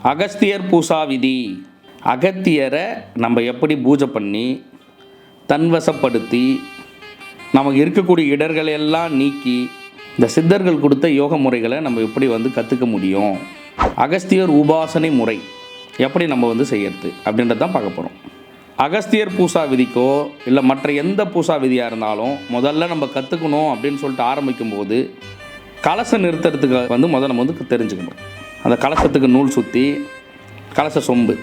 அகஸ்தியர் பூசா விதி. அகத்தியரை நம்ம எப்படி பூஜை பண்ணி தன்வசப்படுத்தி நமக்கு இருக்கக்கூடிய இடர்களை எல்லாம் நீக்கி இந்த சித்தர்கள் கொடுத்த யோக முறைகளை நம்ம எப்படி கற்றுக்க முடியும், அகஸ்தியர் உபாசனை முறை எப்படி நம்ம செய்யறது அப்படின்றது தான் பார்க்க போகிறோம். அகஸ்தியர் பூசா விதிக்கோ இல்லை மற்ற எந்த பூசா விதியாக இருந்தாலும் முதல்ல நம்ம கற்றுக்கணும் அப்படின்னு சொல்லிட்டு ஆரம்பிக்கும்போது கலசம் நிறுத்துறதுக்கு முதல்ல நம்ம தெரிஞ்சுக்கணும். அந்த கலசத்துக்கு நூல் சுற்றி கலச சொம்பு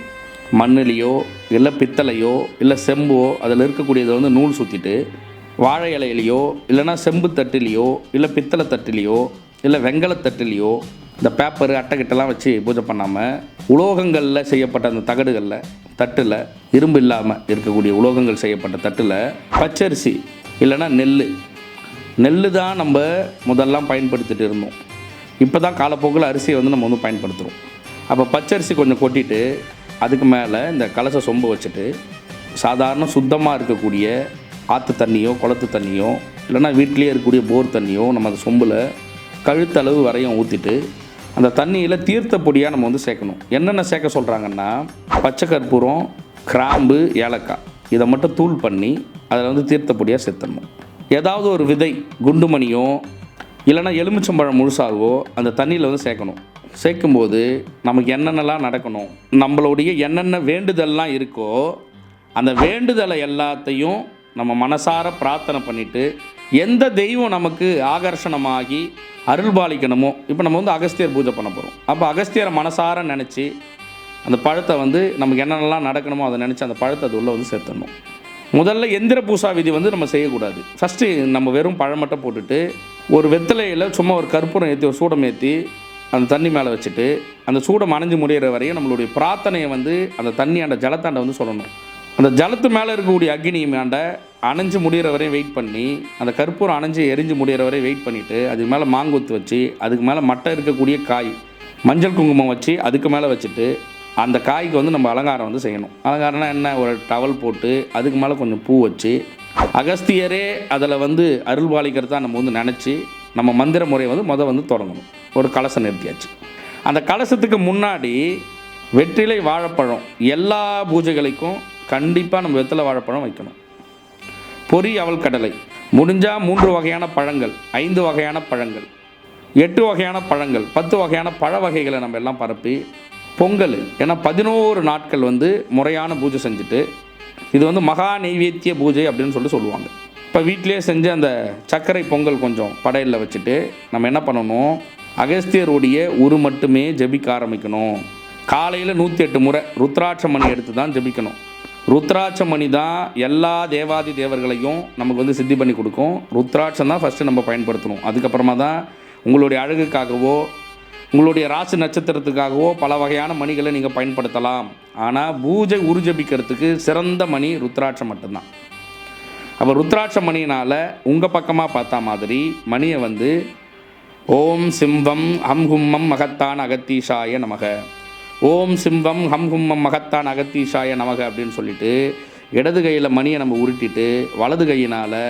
மண்ணிலையோ இல்லை பித்தளையோ இல்லை செம்போ அதில் இருக்கக்கூடியதை நூல் சுற்றிட்டு வாழை இலையிலையோ இல்லைனா செம்பு தட்டிலையோ இல்லை பித்தளை தட்டிலையோ இல்லை வெங்கல தட்டிலையோ இந்த பேப்பரு அட்டைக்கிட்டலாம் வச்சு பூஜை பண்ணாமல் உலோகங்களில் செய்யப்பட்ட அந்த தகடுகளில் தட்டில் இரும்பு இல்லாமல் இருக்கக்கூடிய உலோகங்கள் செய்யப்பட்ட தட்டில் பச்சரிசி இல்லைனா நெல் தான் நம்ம முதல்லாம் பயன்படுத்திட்டு இருந்தோம். இப்போ தான் காலப்போக்கில் அரிசியை நம்ம பயன்படுத்துகிறோம். அப்போ பச்சரிசி கொஞ்சம் கொட்டிட்டு அதுக்கு மேலே இந்த கலச சொம்பு வச்சுட்டு சாதாரண சுத்தமாக இருக்கக்கூடிய ஆற்று தண்ணியோ குளத்து தண்ணியோ இல்லைனா வீட்டிலேயே இருக்கக்கூடிய போர் தண்ணியோ நம்ம அந்த சொம்பில் கழுத்தளவு வரையும் ஊற்றிட்டு அந்த தண்ணியில் தீர்த்த பொடியாக நம்ம சேர்க்கணும். என்னென்ன சேர்க்க சொல்கிறாங்கன்னா பச்சை கற்பூரம், கிராம்பு, ஏலக்காய் இதை மட்டும் தூள் பண்ணி அதில் தீர்த்த பொடியாக சேர்த்தணும். ஏதாவது ஒரு விதை குண்டுமணியோ இல்லைனா எலுமிச்சம்பழம் முழுசாகவோ அந்த தண்ணியில் சேர்க்கணும். சேர்க்கும்போது நமக்கு என்னென்னலாம் நடக்கணும், நம்மளுடைய என்னென்ன வேண்டுதல்லாம் இருக்கோ அந்த வேண்டுதலை எல்லாத்தையும் நம்ம மனசார பிரார்த்தனை பண்ணிவிட்டு எந்த தெய்வம் நமக்கு ஆகர்ஷணமாகி அருள்பாலிக்கணுமோ, இப்போ நம்ம அகஸ்தியர் பூஜை பண்ண போகிறோம். அப்போ அகஸ்தியரை மனசார நினச்சி அந்த பழத்தை நமக்கு என்னென்னலாம் நடக்கணுமோ அதை நினச்சி அந்த பழத்தை அது உள்ளே சேர்த்துடணும். முதல்ல எந்திர பூசா விதி நம்ம செய்யக்கூடாது. ஃபஸ்ட்டு நம்ம வெறும் பழம் மட்டும் போட்டுட்டு ஒரு வெத்தலையில் சும்மா ஒரு கற்பூரம் ஏற்றி ஒரு சூடம் ஏற்றி அந்த தண்ணி மேலே வச்சுட்டு அந்த சூடம் அணைஞ்சு முடிகிற வரையும் நம்மளுடைய பிரார்த்தனையை அந்த தண்ணி அந்த ஜலத்தாண்டை சொல்லணும். அந்த ஜலத்து மேலே இருக்கக்கூடிய அக்னி மேண்ட அணைஞ்சு முடிகிற வரையும் வெயிட் பண்ணி அந்த கற்பூரம் அணைஞ்சு எரிஞ்சு முடிகிற வரையும் வெயிட் பண்ணிவிட்டு அதுக்கு மேலே மாங்கொத்து வச்சு அதுக்கு மேலே மட்டை இருக்கக்கூடிய காய் மஞ்சள் குங்குமம் வச்சு அதுக்கு மேலே வச்சுட்டு அந்த காய்க்கு நம்ம அலங்காரம் செய்யணும். அலங்காரம்னா என்ன, ஒரு டவல் போட்டு அதுக்கு மேலே கொஞ்சம் பூ வச்சு அகஸ்தியரே அதில் அருள்பாலிக்கிறதா நம்ம நினச்சி நம்ம மந்திர முறையை தொடங்கணும். ஒரு கலசம் நிறுத்தியாச்சு. அந்த கலசத்துக்கு முன்னாடி வெற்றிலை வாழைப்பழம் எல்லா பூஜைகளுக்கும் கண்டிப்பாக நம்ம வெற்றிலை வாழைப்பழம் வைக்கணும். பொரி அவல் கடலை முடிஞ்சால் 3 வகையான பழங்கள், 5 வகையான பழங்கள், 8 வகையான பழங்கள், 10 வகையான பழ வகைகளை நம்ம எல்லாம் பரப்பி பொங்கல். ஏன்னா 11 நாட்கள் முறையான பூஜை செஞ்சுட்டு இது மகா நெய்வேத்திய பூஜை அப்படின்னு சொல்லுவாங்க. இப்போ வீட்டிலே செஞ்சு அந்த சர்க்கரை பொங்கல் கொஞ்சம் படையில் வச்சுட்டு நம்ம என்ன பண்ணணும், அகஸ்தியருடைய உரு மட்டுமே ஜபிக்க ஆரம்பிக்கணும். காலையில் 108 முறை ருத்ராட்ச மணி எடுத்து தான் ஜபிக்கணும். ருத்ராட்ச மணி தான் எல்லா தேவாதி தேவர்களையும் நமக்கு சித்தி பண்ணி கொடுக்கும். ருத்ராட்சம் தான் ஃபஸ்ட்டு நம்ம பயன்படுத்தணும். அதுக்கப்புறமா தான் உங்களுடைய அழகுக்காகவோ உங்களுடைய ராசி நட்சத்திரத்துக்காகவோ பல வகையான மணிகளை நீங்கள் பயன்படுத்தலாம். ஆனால் பூஜை உருஜபிக்கிறதுக்கு சிறந்த மணி ருத்ராட்சம் மட்டும்தான். அப்போ ருத்ராட்ச மணினால் உங்கள் பக்கமாக பார்த்தா மாதிரி மணியை ஓம் சிம்பம் ஹம் ஹும்மம் மகத்தான் அகத்தீஷாய நமக, ஓம் சிம்பம் ஹம் ஹும்மம் மகத்தான் அகத்தீஷாய நமக அப்படின்னு சொல்லிட்டு இடது கையில் மணியை நம்ம உருட்டிட்டு வலது கையினால்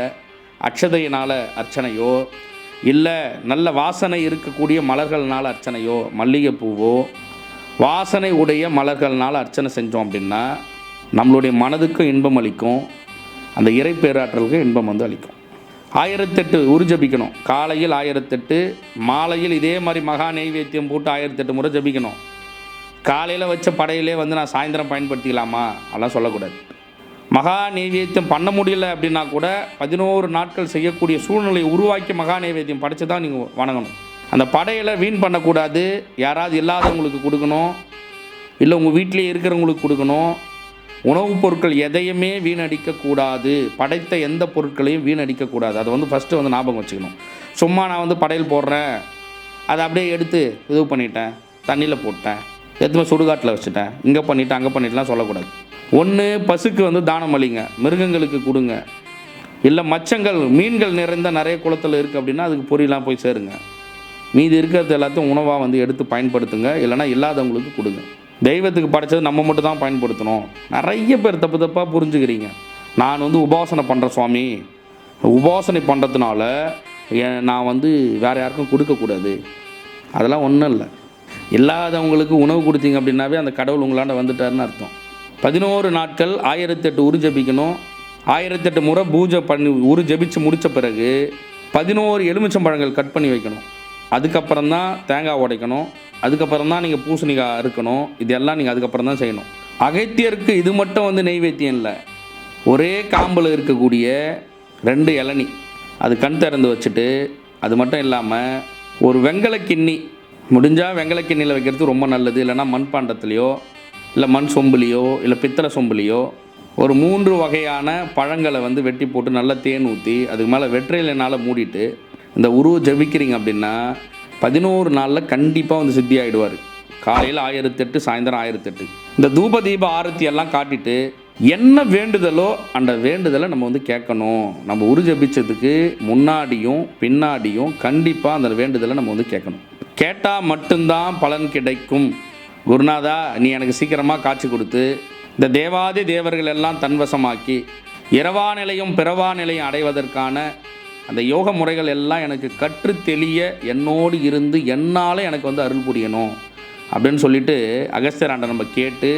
அக்ஷதையினால் அர்ச்சனையோ இல்லை நல்ல வாசனை இருக்கக்கூடிய மலர்கள்னால் அர்ச்சனையோ மல்லிகைப்பூவோ வாசனை உடைய மலர்கள்னால் அர்ச்சனை செஞ்சோம் அப்படின்னா நம்மளுடைய மனதுக்கும் இன்பம் அளிக்கும், அந்த இறை பேராற்றலுக்கு இன்பம் அளிக்கும். 1008 உரு ஜபிக்கணும். காலையில் 1008, மாலையில் இதே மாதிரி மகா நெய்வேத்தியம் போட்டு 1008 முறை ஜபிக்கணும். காலையில் வச்ச படையிலே நான் சாயந்தரம் பயன்படுத்திக்கலாமா அதெல்லாம் சொல்லக்கூடாது. மகா நெய்வேத்தியம் பண்ண முடியல அப்படின்னா கூட 11 நாட்கள் செய்யக்கூடிய சூழ்நிலையை உருவாக்கி மகா நெய்வேத்தியம் படைச்சு தான் நீங்கள் வணங்கணும். அந்த படையில் வீண் பண்ணக்கூடாது. யாராவது இல்லாதவங்களுக்கு கொடுக்கணும், இல்லை உங்கள் வீட்டிலே இருக்கிறவங்களுக்கு கொடுக்கணும். உணவுப் பொருட்கள் எதையுமே வீணடிக்கக்கூடாது. படைத்த எந்த பொருட்களையும் வீணடிக்கக்கூடாது. அதை ஃபஸ்ட்டு ஞாபகம் வச்சுக்கணும். சும்மா நான் படையல் போடுறேன், அதை அப்படியே எடுத்து இது பண்ணிட்டேன், தண்ணியில் போட்டேன், எதுவுமே சுடுகாட்டில் வச்சுட்டேன், இங்கே பண்ணிவிட்டேன் அங்கே பண்ணிட்டுலாம் சொல்லக்கூடாது. ஒன்று பசுக்கு தானம் அளிங்க, மிருகங்களுக்கு கொடுங்க, இல்லை மச்சங்கள் மீன்கள் நிறைந்த நிறைய குளத்தில் இருக்குது அப்படின்னா அதுக்கு பொரியெலாம் போய் சேருங்க. மீதி இருக்கிறது எல்லாத்தையும் உணவாக எடுத்து பயன்படுத்துங்க, இல்லைனா இல்லாதவங்களுக்கு கொடுங்க. தெய்வத்துக்கு படைச்சது நம்ம மட்டும் தான் பயன்படுத்தணும். நிறைய பேர் தப்பு தப்பாக புரிஞ்சுக்கிறீங்க. நான் உபாசனை பண்ணுறேன் சுவாமி, உபாசனை பண்ணுறதுனால நான் வேறு யாருக்கும் கொடுக்கக்கூடாது, அதெல்லாம் ஒன்றும் இல்லை. இல்லாதவங்களுக்கு உணவு கொடுத்தீங்க அப்படின்னாவே அந்த கடவுள் உங்களாண்ட வந்துட்டாருன்னு அர்த்தம். 11 நாட்கள் 1008 உரு ஜபிக்கணும். 1008 முறை பூஜை பண்ணி உரு ஜபிச்சு முடித்த பிறகு 11 எலுமிச்சம்பழங்கள் கட் பண்ணி வைக்கணும். அதுக்கப்புறம் தான் தேங்காய் உடைக்கணும். அதுக்கப்புறம் தான் நீங்கள் பூசணிக்காய் அறுக்கணும். இதெல்லாம் நீங்கள் அதுக்கப்புறம் தான் செய்யணும். அகத்தியருக்கு இது மட்டும் வந்து நெய்வேத்தியம் இல்லை. ஒரே காம்பில் இருக்கக்கூடிய 2 இளநி அது கண் திறந்து வச்சுட்டு, அது மட்டும் இல்லாமல் ஒரு வெங்கலக்கிண்ணி, முடிஞ்சால் வெங்கலக்கிண்ணியில் வைக்கிறது ரொம்ப நல்லது. இல்லைனா மண்பாண்டத்துலேயோ இல்லை மண் சொம்புலேயோ இல்லை பித்தளை சொம்புலேயோ ஒரு 3 வகையான பழங்களை வந்து வெட்டி போட்டு நல்லா தேன் ஊற்றி அதுக்கு மேலே வெற்றிலைனால் மூடிட்டு இந்த உருவை ஜபிக்கிறீங்க அப்படின்னா 11 நாளில் கண்டிப்பாக வந்து சித்தி ஆகிடுவார். காலையில் 1008, சாயந்தரம் 1008. இந்த தூப தீப ஆரத்தி எல்லாம் காட்டிட்டு என்ன வேண்டுதலோ அந்த வேண்டுதலை நம்ம வந்து கேட்கணும். நம்ம உரு ஜபிச்சதுக்கு முன்னாடியும் பின்னாடியும் கண்டிப்பாக அந்த வேண்டுதலை நம்ம வந்து கேட்கணும். கேட்டால் மட்டும்தான் பலன் கிடைக்கும். குருநாதா, நீ எனக்கு சீக்கிரமாக காட்சி கொடுத்து இந்த தேவாதி தேவர்கள் எல்லாம் தன்வசமாக்கி இரவா நிலையும் பிறவா நிலையும் அடைவதற்கான அந்த யோக முறைகள் எல்லாம் எனக்கு கற்று தெளிய என்னோடு இருந்து என்னால் எனக்கு வந்து அருள் புரியணும் அப்படின்னு சொல்லிட்டு அகஸ்தியராண்ட நம்ம கேட்டு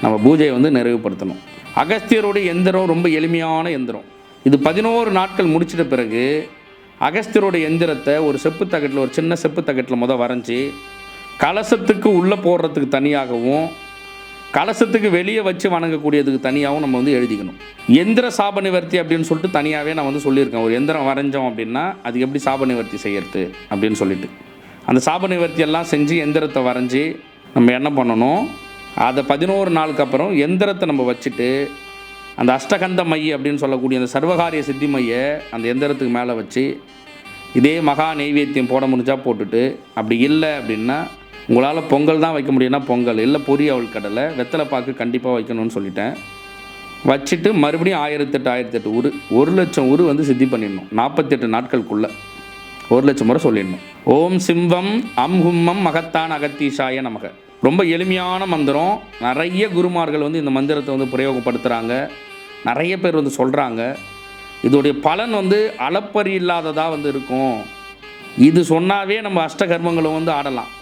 நம்ம பூஜையை வந்து நிறைவுபடுத்தணும். அகஸ்தியருடைய எந்திரம் ரொம்ப எளிமையான எந்திரம். இது 11 நாட்கள் முடிச்சிட்ட பிறகு அகஸ்தியருடைய எந்திரத்தை ஒரு செப்பு தகட்டில், ஒரு சின்ன செப்பு தகட்டில் வரைஞ்சி கலசத்துக்கு உள்ளே போடுறதுக்கு தனியாகவும் கலசத்துக்கு வெளியே வச்சு வணங்கக்கூடியதுக்கு தனியாகவும் நம்ம வந்து எழுதிக்கணும். எந்திர சாப நிவர்த்தி அப்படின்னு சொல்லிட்டு தனியாகவே நான் வந்து சொல்லியிருக்கேன். ஒரு எந்திரம் வரைஞ்சோம் அப்படின்னா அது எப்படி சாப நிவர்த்தி செய்யறது அப்படின்னு சொல்லிட்டு அந்த சாப நிவர்த்தி எல்லாம் செஞ்சு எந்திரத்தை வரைஞ்சி நம்ம என்ன பண்ணணும், அதை 11 நாளுக்கு அப்புறம் எந்திரத்தை நம்ம வச்சுட்டு அந்த அஷ்டகந்த மைய அப்படின்னு சொல்லக்கூடிய அந்த சர்வகாரிய சித்தி மைய அந்த எந்திரத்துக்கு மேலே வச்சு இதே மகா நெய்வேத்தியம் போட முடிஞ்சால் போட்டுட்டு, அப்படி இல்லை அப்படின்னா உங்களால் பொங்கல் தான் வைக்க முடியும்னா பொங்கல், இல்லை பொரி அவள் கடலை, வெத்தலை பாக்கு கண்டிப்பாக வைக்கணும்னு சொல்லிட்டேன். வச்சுட்டு மறுபடியும் 1008 உரு 1,00,000 உரு வந்து சித்தி பண்ணிடணும். 48 நாட்களுக்குள்ளே 1,00,000 முறை சொல்லிடணும். ஓம் சிம்பம் அம் ஹும்மம் மகத்தான் அகத்தீஷாய நமக. ரொம்ப எளிமையான மந்திரம். நிறைய குருமார்கள் வந்து இந்த மந்திரத்தை வந்து பிரயோகப்படுத்துகிறாங்க. நிறைய பேர் வந்து சொல்கிறாங்க. இதோடைய பலன் வந்து அளப்பறி இல்லாததாக வந்து இருக்கும். இது சொன்னாவே நம்ம அஷ்டகர்மங்களை வந்து ஆடலாம்.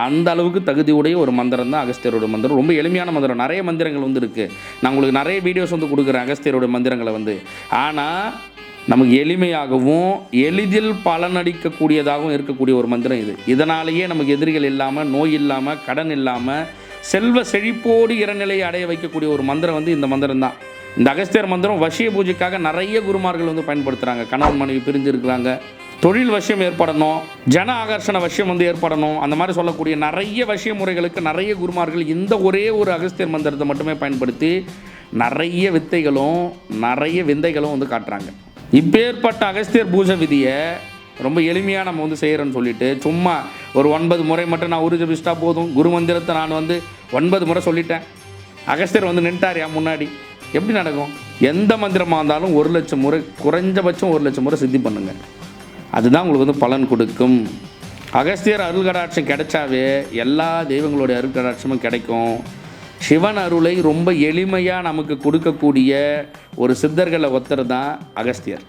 அந்த அளவுக்கு தகுதியுடைய ஒரு மந்திரம் தான் அகஸ்தியரோட மந்திரம். ரொம்ப எளிமையான மந்திரம். நிறைய மந்திரங்கள் வந்து இருக்குது. நான் உங்களுக்கு நிறைய வீடியோஸ் வந்து கொடுக்குறேன் அகஸ்தியரோட மந்திரங்களை வந்து. ஆனால் நமக்கு எளிமையாகவும் எளிதில் பலனளிக்கக்கூடியதாகவும் இருக்கக்கூடிய ஒரு மந்திரம் இது. இதனாலேயே நமக்கு எதிரிகள் இல்லாமல், நோய் இல்லாமல், கடன் இல்லாமல், செல்வ செழிப்போடு இறைநிலையை அடைய வைக்கக்கூடிய ஒரு மந்திரம் வந்து இந்த மந்திரம் தான். இந்த அகஸ்தியர் மந்திரம் வசிய பூஜைக்காக நிறைய குருமார்கள் வந்து பயன்படுத்துகிறாங்க. கணவன் மனைவி பிரிஞ்சு இருக்கிறாங்க, தொழில் வசியம் ஏற்படணும், ஜன ஆகர்ஷண வசியம் வந்து ஏற்படணும், அந்த மாதிரி சொல்லக்கூடிய நிறைய வசிய முறைகளுக்கு நிறைய குருமார்கள் இந்த ஒரே ஒரு அகஸ்தியர் மந்திரத்தை மட்டுமே பயன்படுத்தி நிறைய வித்தைகளும் நிறைய விந்தைகளும் வந்து காட்டுறாங்க. இப்பேற்பட்ட அகஸ்தியர் பூஜை விதியை ரொம்ப எளிமையாக நம்ம வந்து செய்கிறோன்னு சொல்லிட்டு சும்மா ஒரு 9 முறை மட்டும் நான் உரு ஜபிச்சிட்டா போதும், குரு மந்திரத்தை நான் வந்து 9 முறை சொல்லிட்டேன், அகஸ்தியர் வந்து நின்ட்டாரியா முன்னாடி, எப்படி நடக்கும்? எந்த மந்திரமாக இருந்தாலும் 1,00,000 முறை, குறைஞ்சபட்சம் 1,00,000 முறை சித்தி பண்ணுங்கள். அதுதான் உங்களுக்கு வந்து பலன் கொடுக்கும். அகஸ்தியர் அருள் கடாட்சம் கிடைச்சாவே எல்லா தெய்வங்களுடைய அருள் கடாட்சமும் கிடைக்கும். சிவன் அருளை ரொம்ப எளிமையாக நமக்கு கொடுக்கக்கூடிய ஒரு சித்தர்களை ஒருத்தர் தான் அகஸ்தியர்.